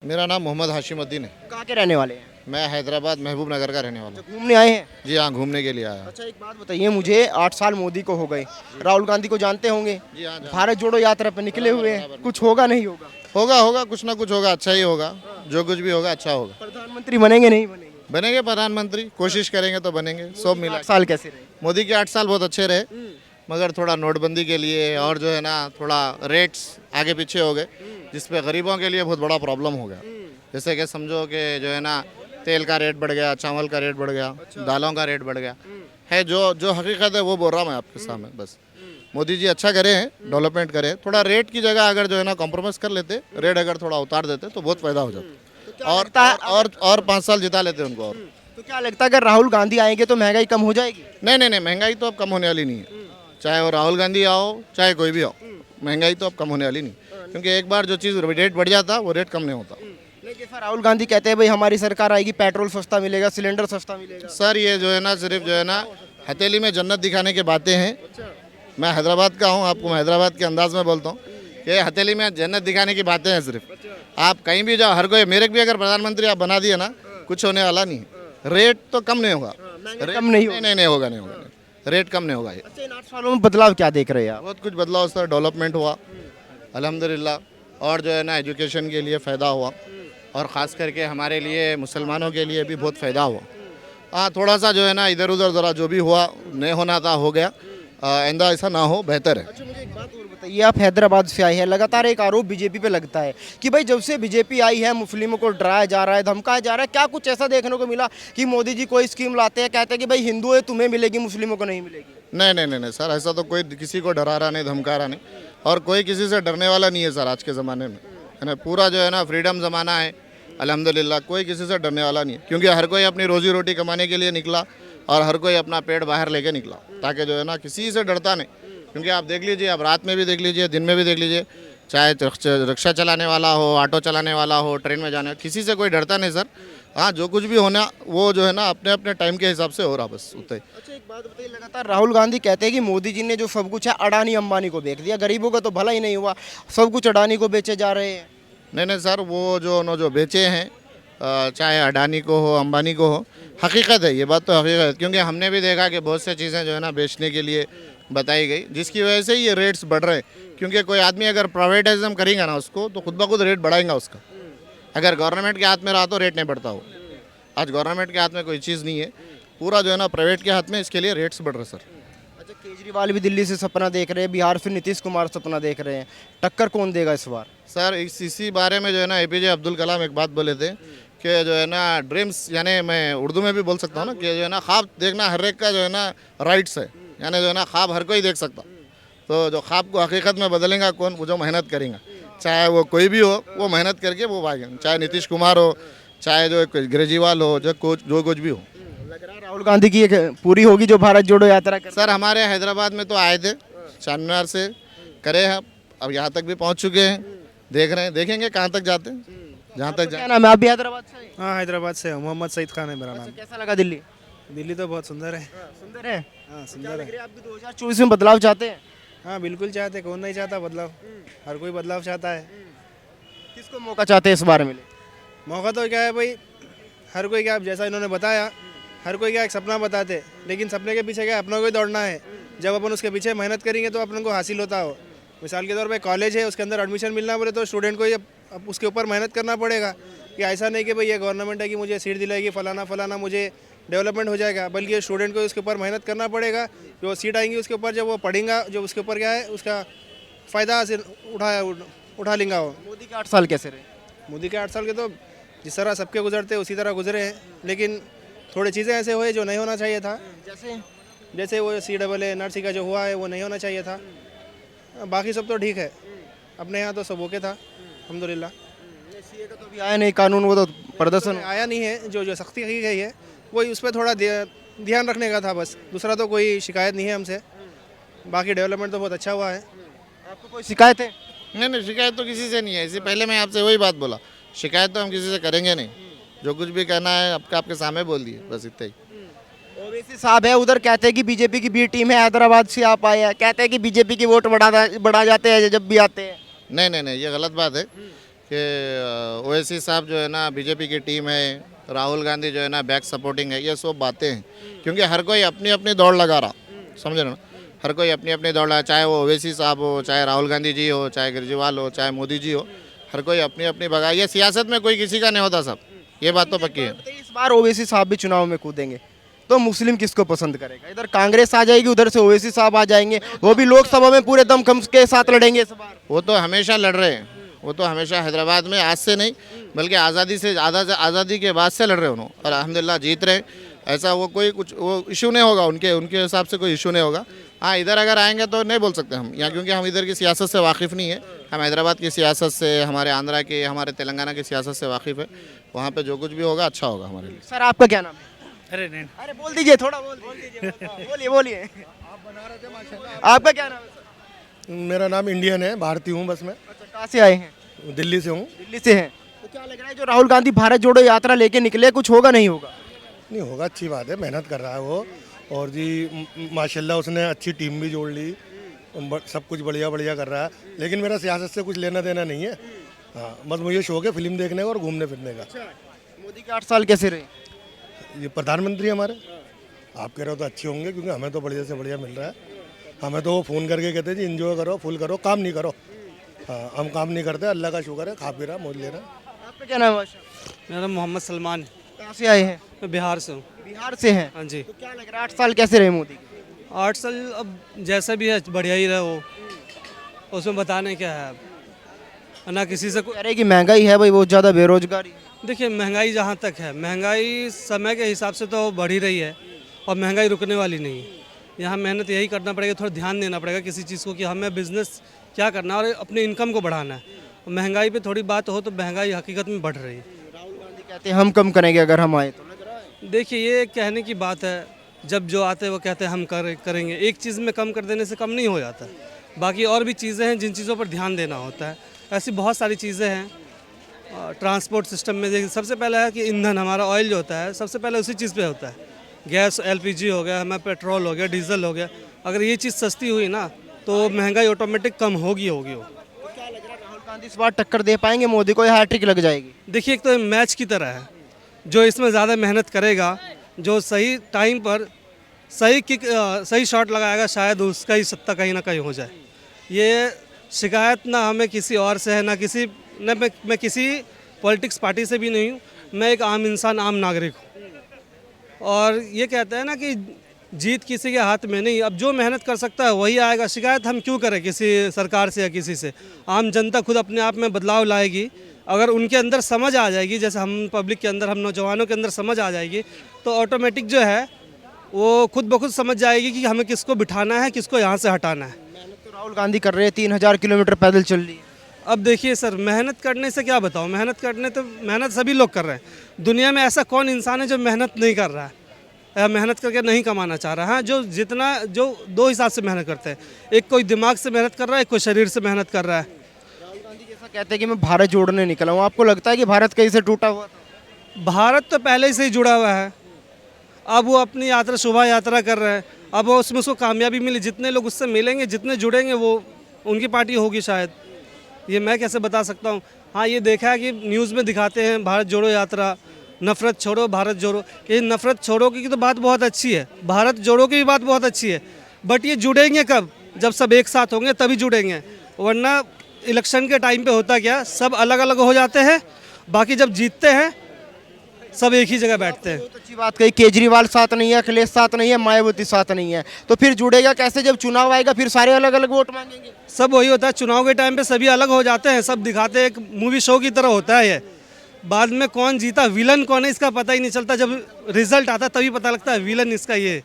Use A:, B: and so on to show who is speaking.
A: मेरा नाम मोहम्मद हाशिमुद्दीन है।
B: कहाँ के रहने वाले हैं?
A: मैं हैदराबाद महबूब नगर का रहने वाला हूँ।
B: घूमने आए हैं?
A: जी हाँ, घूमने के लिए आया हूँ।
B: अच्छा, एक बात बताइए मुझे, 8 साल मोदी को हो गए, राहुल गांधी को जानते होंगे,
A: जी हाँ,
B: भारत जोड़ो यात्रा पे निकले हुए हैं, कुछ होगा नहीं होगा?
A: होगा होगा, कुछ ना कुछ होगा, अच्छा ही होगा। जो कुछ भी होगा अच्छा होगा।
B: प्रधानमंत्री बनेंगे नहीं बनेंगे?
A: बनेंगे प्रधानमंत्री, कोशिश करेंगे तो बनेंगे। सब मिला
B: 8 साल कैसे रहे?
A: मोदी के 8 साल बहुत अच्छे रहे, मगर थोड़ा नोटबंदी के लिए और जो है ना थोड़ा रेट्स आगे पीछे हो गए, जिसपे गरीबों के लिए बहुत बड़ा प्रॉब्लम हो गया। जैसे कि समझो कि जो है ना तेल का रेट बढ़ गया, चावल का रेट बढ़ गया, दालों का रेट बढ़ गया है। जो जो हकीकत है वो बोल रहा हूँ मैं आपके सामने। बस मोदी जी अच्छा करे हैं, डेवलपमेंट करे, थोड़ा रेट की जगह अगर जो है ना कॉम्प्रोमाइज कर लेते, रेट अगर थोड़ा उतार देते तो बहुत फायदा हो जाता। और 5 साल जिता लेते उनको। और
B: तो क्या लगता है अगर राहुल गांधी आएंगे तो महंगाई कम हो जाएगी?
A: नहीं, महंगाई तो अब कम होने वाली नहीं है। चाहे वो राहुल गांधी आओ, चाहे कोई भी आओ, महंगाई तो अब कम होने वाली नहीं, क्योंकि एक बार जो चीज़ रेट बढ़ जाता वो रेट कम नहीं होता।
B: लेकिन फिर राहुल गांधी कहते हैं भाई हमारी सरकार आएगी, पेट्रोल सस्ता मिलेगा, सिलेंडर सस्ता मिलेगा।
A: सर ये जो है ना सिर्फ जो है ना हथेली में जन्नत दिखाने की बातें हैं। मैं हैदराबाद का हूँ, आपको मैं हैदराबाद के अंदाज में बोलता हूँ कि हथेली में जन्नत दिखाने की बातें हैं सिर्फ। आप कहीं भी जाओ, हर कोई, मेरे को भी अगर प्रधानमंत्री आप बना दिए ना, कुछ होने वाला नहीं है। रेट तो कम नहीं होगा,
B: कम नहीं होगा?
A: नहीं होगा, नहीं होगा, रेट कम नहीं होगा। ये
B: अच्छा, इन 8 सालों में बदलाव क्या देख रहे हैं आप?
A: बहुत कुछ बदलाव सर, डेवलपमेंट हुआ अल्हम्दुलिल्लाह, और जो है ना एजुकेशन के लिए फ़ायदा हुआ, और ख़ास करके हमारे लिए मुसलमानों के लिए भी बहुत फ़ायदा हुआ। हाँ, थोड़ा सा जो है ना इधर उधर ज़रा जो भी हुआ नहीं होना था हो गया, आइंदा ऐसा ना हो, बेहतर है।
B: अच्छा, मुझे एक बात और बताइए, आप हैदराबाद से आए हैं, लगातार एक आरोप बीजेपी पे लगता है कि भाई जब से बीजेपी आई है मुस्लिमों को डराया जा रहा है, धमकाया जा रहा है। क्या कुछ ऐसा देखने को मिला कि मोदी जी कोई स्कीम लाते हैं, कहते हैं कि भाई हिंदू है तुम्हें मिलेगी, मुस्लिमों को नहीं मिलेगी?
A: नहीं सर, ऐसा तो कोई किसी को डरा रहा नहीं, धमका रहा नहीं, और कोई किसी से डरने वाला नहीं है सर। आज के ज़माने में है ना, पूरा जो है ना फ्रीडम ज़माना है अल्हम्दुलिल्लाह, कोई किसी से डरने वाला नहीं है, क्योंकि हर कोई अपनी रोजी रोटी कमाने के लिए निकला, और हर कोई अपना पेट बाहर लेके निकला, ताकि जो है ना किसी से डरता नहीं। क्योंकि आप देख लीजिए, आप रात में भी देख लीजिए, दिन में भी देख लीजिए, चाहे रिक्शा चलाने वाला हो, ऑटो चलाने वाला हो, ट्रेन में जाने, किसी से कोई डरता नहीं सर। हाँ, जो कुछ भी होना वो जो है ना अपने अपने टाइम के हिसाब से हो रहा, बस उतना ही।
B: अच्छा, एक बात बताइए, लगातार राहुल गांधी कहते हैं कि मोदी जी ने जो सब कुछ है अडानी अंबानी को बेच दिया, गरीबों का तो भला ही नहीं हुआ, सब कुछ अडानी को बेचे जा रहे हैं।
A: नहीं सर, वो जो बेचे हैं, चाहे अडानी को हो, अंबानी को हो, हकीकत है, ये बात तो हकीकत है। क्योंकि हमने भी देखा कि बहुत सी चीज़ें जो है ना बेचने के लिए बताई गई, जिसकी वजह से ये रेट्स बढ़ रहे हैं। क्योंकि कोई आदमी अगर प्राइवेटाइज्म करेगा ना उसको, तो खुद ब खुद रेट बढ़ाएगा उसका। अगर गवर्नमेंट के हाथ में रहा तो रेट नहीं बढ़ता हो। आज गवर्नमेंट के हाथ में कोई चीज़ नहीं है, पूरा जो है ना प्राइवेट के हाथ में, इसके लिए रेट्स बढ़ रहे सर।
B: अच्छा, केजरीवाल भी दिल्ली से सपना देख रहे हैं, बिहार से नीतीश कुमार सपना देख रहे हैं, टक्कर कौन देगा इस बार?
A: सर इसी बारे में जो है ना एपीजे अब्दुल कलाम एक बात बोले थे कि जो है ना ड्रीम्स, यानी मैं उर्दू में भी बोल सकता हूँ ना, कि जो है ना ख्वाब देखना हर एक का जो है ना राइट्स है, यानी जो है ना ख्वाब हर कोई देख सकता। तो जो ख्वाब को हकीकत में बदलेगा कौन? वो जो मेहनत करेगा, चाहे वो कोई भी हो, वो मेहनत करके वो भागेंगे, चाहे नीतीश कुमार हो, चाहे जो केजरीवाल हो, जो कुछ भी हो।
B: लग रहा है राहुल गांधी की एक पूरी होगी जो भारत जोड़ो यात्रा कर।
A: सर हमारे हैदराबाद में तो आए थे, चारमीनार से करे हैं, अब यहाँ तक भी पहुँच चुके हैं, देख रहे हैं, देखेंगे कहाँ तक जाते हैं, जहाँ तक
B: क्या नाम है? आप भी हैदराबाद से हैं?
C: हाँ, हैदराबाद से हूँ। मोहम्मद सईद खान है मेरा नाम।
B: कैसा लगा दिल्ली?
C: दिल्ली तो बहुत सुंदर है।
B: सुंदर है?
C: हाँ,
B: क्या
C: सुंदर
B: लग
C: है।
B: रहा है आपकी 2024 में बदलाव चाहते हैं?
C: हाँ, बिल्कुल चाहते, कौन नहीं चाहता बदलाव। हर कोई बदलाव चाहता है।
B: किसको मौका चाहते हैं इस बार मिले?
C: मौका तो क्या है भाई, हर कोई क्या, जैसा इन्होंने बताया, हर कोई क्या एक सपना बताते, लेकिन सपने के पीछे क्या अपना को ही दौड़ना है। जब अपन उसके पीछे मेहनत करेंगे तो अपन को हासिल होता हो। मिसाल के तौर पे कॉलेज है, उसके अंदर एडमिशन मिलना बोले तो स्टूडेंट को ये अब उसके ऊपर मेहनत करना पड़ेगा, कि ऐसा नहीं कि भाई ये गवर्नमेंट है कि मुझे सीट दिलाएगी, फलाना मुझे डेवलपमेंट हो जाएगा, बल्कि स्टूडेंट को उसके ऊपर मेहनत करना पड़ेगा। जो सीट आएंगी उसके ऊपर जब वो पढ़ेगा, जो उसके ऊपर क्या है उसका फ़ायदा हासिल उठा लेंगे वो।
B: मोदी के 8 साल कैसे रहे?
C: मोदी के 8 साल के तो जिस तरह सबके गुजरते उसी तरह गुजरे हैं, लेकिन थोड़ी चीज़ें ऐसे हुए जो नहीं होना चाहिए था। जैसे वो CAA NRC का जो हुआ है वो नहीं होना चाहिए था। बाकी सब तो ठीक है, अपने यहाँ तो सब ओके था अल्हम्दुलिल्लाह।
B: सीए का तो अभी आया नहीं कानून, वो तो प्रदर्शन
C: आया नहीं है, जो सख्ती की गई है वही उस पर थोड़ा ध्यान रखने का था बस। दूसरा तो कोई शिकायत नहीं है हमसे, बाकी डेवलपमेंट तो बहुत अच्छा हुआ है।
B: आपको कोई शिकायत है?
A: नहीं, शिकायत तो किसी से नहीं है। इससे पहले मैं आपसे वही बात बोला, शिकायत तो हम किसी से करेंगे नहीं, जो कुछ भी कहना है आपके सामने बोल दिए, बस इतना ही।
B: ओवैसी साहब है उधर, कहते हैं कि बीजेपी की बी टीम है, हैदराबाद से आप आए हैं, कहते हैं कि बीजेपी की वोट बढ़ा जाते हैं जब भी आते हैं।
A: नहीं, ये गलत बात है, कि ओवैसी साहब जो है ना बीजेपी की टीम है, राहुल गांधी जो है ना बैक सपोर्टिंग है, ये सब बातें हैं। क्योंकि हर कोई अपनी अपनी दौड़ लगा रहा, समझ रहे ना, हर कोई अपनी अपनी दौड़ लगा, चाहे वो ओवैसी साहब हो, चाहे राहुल गांधी जी हो, चाहे केजरीवाल हो, चाहे मोदी जी हो, हर कोई अपनी अपनी भगा। ये सियासत में कोई किसी का नहीं होता सब, ये बात तो पक्की है।
B: तो इस बार ओवैसी साहब भी चुनाव में कूदेंगे तो मुस्लिम किसको पसंद करेगा? इधर कांग्रेस आ जाएगी, उधर से ओवैसी साहब आ जाएंगे, वो भी लोकसभा में पूरे दमखम के साथ लड़ेंगे इस बार।
A: वो तो हमेशा लड़ रहे हैं, वो तो हमेशा हैदराबाद में आज से नहीं बल्कि आज़ादी के बाद से लड़ रहे उन्होंने, और अल्हम्दुलिल्लाह जीत रहे हैं। ऐसा वो कोई कुछ वो इशू नहीं होगा, उनके हिसाब से कोई इशू नहीं होगा। हाँ, इधर अगर आएंगे तो नहीं बोल सकते हम यहाँ, क्योंकि हम इधर की सियासत से वाकिफ़ नहीं है। हम हैदराबाद की सियासत से, हमारे आंध्रा की, हमारे तेलंगाना की सियासत से वाकिफ़ है। वहाँ पे जो कुछ भी होगा अच्छा होगा हमारे लिए।
B: सर आपका क्या नाम है?
C: अरे नहीं,
B: अरे बोल दीजिए, थोड़ा बोल दीजिए, बोलिए बोलिए। आपका क्या नाम है सर?
D: मेरा नाम इंडियन है, भारतीय हूँ बस मैं,
B: अच्छा, कहाँ से आए हैं?
D: दिल्ली से हूँ।
B: दिल्ली से हैं। तो क्या लग रहा है जो राहुल गांधी भारत जोड़ो यात्रा लेके निकले, कुछ होगा नहीं होगा?
D: नहीं होगा, अच्छी बात है, मेहनत कर रहा है वो, और जी माशाल्लाह उसने अच्छी टीम भी जोड़ ली, सब कुछ बढ़िया बढ़िया कर रहा है। लेकिन मेरा सियासत से कुछ लेना देना नहीं है। हाँ, बस मुझे शौक है फिल्म देखने का और घूमने फिरने का।
B: मोदी के 8 साल कैसे रहे?
D: ये प्रधानमंत्री हमारे, आप कह रहे हो तो अच्छे होंगे, क्योंकि हमें तो बढ़िया से बढ़िया मिल रहा है। हमें तो वो फ़ोन करके कहते हैं जी इंजॉय करो, फुल करो, काम नहीं करो। हाँ, हम काम नहीं करते, अल्लाह का शुक्र है, खा पी रहा, मौज ले रहा।
B: आपका क्या नाम है?
E: मेरा नाम मोहम्मद सलमान है।
B: कहाँ से आए हैं?
E: मैं बिहार से हूँ।
B: बिहार से हैं।
E: हाँ जी।
B: तो क्या लग रहा है 8 साल कैसे रहे मोदी?
E: 8 साल अब जैसा भी है बढ़िया ही रहे वो, उसमें बताने क्या है अब, ना किसी से
B: कह रहे कि महंगाई है भाई, बहुत ज़्यादा बेरोजगारी।
E: देखिए महंगाई जहाँ तक है, महंगाई समय के हिसाब से तो बढ़ ही रही है और महंगाई रुकने वाली नहीं है। यहाँ मेहनत यही करना पड़ेगा, थोड़ा ध्यान देना पड़ेगा किसी चीज़ को कि हमें बिजनेस क्या करना है और अपने इनकम को बढ़ाना है। और महंगाई पे थोड़ी बात हो तो महंगाई हकीकत में बढ़ रही है।
B: राहुल गांधी कहते हैं हम कम करेंगे अगर हम आए तो।
E: देखिए ये कहने की बात है, जब जो आते हैं वो कहते हैं हम करेंगे। एक चीज़ में कम कर देने से कम नहीं हो जाता, बाकी और भी चीज़ें हैं जिन चीज़ों पर ध्यान देना होता है। ऐसी बहुत सारी चीज़ें हैं। ट्रांसपोर्ट सिस्टम में देखिए सबसे पहले है कि ईंधन, हमारा ऑयल जो होता है सबसे पहले उसी चीज़ पे होता है। गैस LPG हो गया, हमें पेट्रोल हो गया, डीजल हो गया। अगर ये चीज़ सस्ती हुई ना तो महंगाई ऑटोमेटिक कम होगी वो।
B: क्या लग रहा है राहुल गांधी इस बार टक्कर दे पाएंगे मोदी को या हैट्रिक लग जाएगी?
E: देखिए एक तो मैच की तरह है, जो इसमें ज़्यादा मेहनत करेगा, जो सही टाइम पर सही शॉट लगाएगा, शायद उसका ही सत्ता कहीं ना कहीं हो जाए। ये शिकायत ना हमें किसी और से है, ना मैं किसी पॉलिटिक्स पार्टी से भी नहीं हूँ। मैं एक आम इंसान, आम नागरिक हूँ। और ये कहते हैं ना कि जीत किसी के हाथ में नहीं, अब जो मेहनत कर सकता है वही आएगा। शिकायत हम क्यों करें किसी सरकार से या किसी से? आम जनता खुद अपने आप में बदलाव लाएगी। अगर उनके अंदर समझ आ जाएगी, जैसे हम पब्लिक के अंदर, हम नौजवानों के अंदर समझ आ जाएगी, तो ऑटोमेटिक जो है वो खुद ब खुद समझ जाएगी कि हमें किसको बिठाना है, किसको यहाँ से हटाना है।
B: मेहनत तो राहुल गांधी कर रहे हैं, 3000 किलोमीटर पैदल चल रही है।
E: अब देखिए सर, मेहनत करने से क्या बताऊँ, मेहनत सभी लोग कर रहे हैं। दुनिया में ऐसा कौन इंसान है जो मेहनत नहीं कर रहा है या मेहनत करके नहीं कमाना चाह रहा है? हाँ, जो 2 हिसाब से मेहनत करते हैं, एक कोई दिमाग से मेहनत कर रहा है, एक कोई शरीर से मेहनत कर रहा है।
B: राहुल गांधी जैसा कहते हैं कि मैं भारत जोड़ने निकला हूँ, आपको लगता है कि भारत कहीं से टूटा हुआ था?
E: भारत तो पहले से ही जुड़ा हुआ है। अब वो अपनी यात्रा, शोभा यात्रा कर रहे हैं। अब वो उसमें उसको कामयाबी मिली, जितने लोग उससे मिलेंगे, जितने जुड़ेंगे, वो उनकी पार्टी होगी शायद। ये मैं कैसे बता सकता हूँ। हाँ, ये देखा है कि न्यूज़ में दिखाते हैं भारत जोड़ो यात्रा, नफ़रत छोड़ो भारत जोड़ो। ये नफ़रत छोड़ो की तो बात बहुत अच्छी है, भारत जोड़ो की भी बात बहुत अच्छी है, बट ये जुड़ेंगे कब? जब सब एक साथ होंगे तभी जुड़ेंगे। वरना इलेक्शन के टाइम पे होता क्या, सब अलग अलग हो जाते हैं, बाकी जब जीतते हैं सब एक ही जगह बैठते हैं।
B: बहुत अच्छी बात कही, केजरीवाल साथ नहीं है, अखिलेश साथ नहीं है, मायावती साथ नहीं है, तो फिर जुड़ेगा कैसे? जब चुनाव आएगा फिर सारे अलग अलग वोट मांगेंगे।
E: सब वही होता है, चुनाव के टाइम पे सभी अलग हो जाते हैं, सब दिखाते हैं, एक मूवी शो की तरह होता है ये। बाद में कौन जीता, विलन कौन है, इसका पता ही नहीं चलता। जब रिजल्ट आता है तभी पता लगता है विलन इसका ये।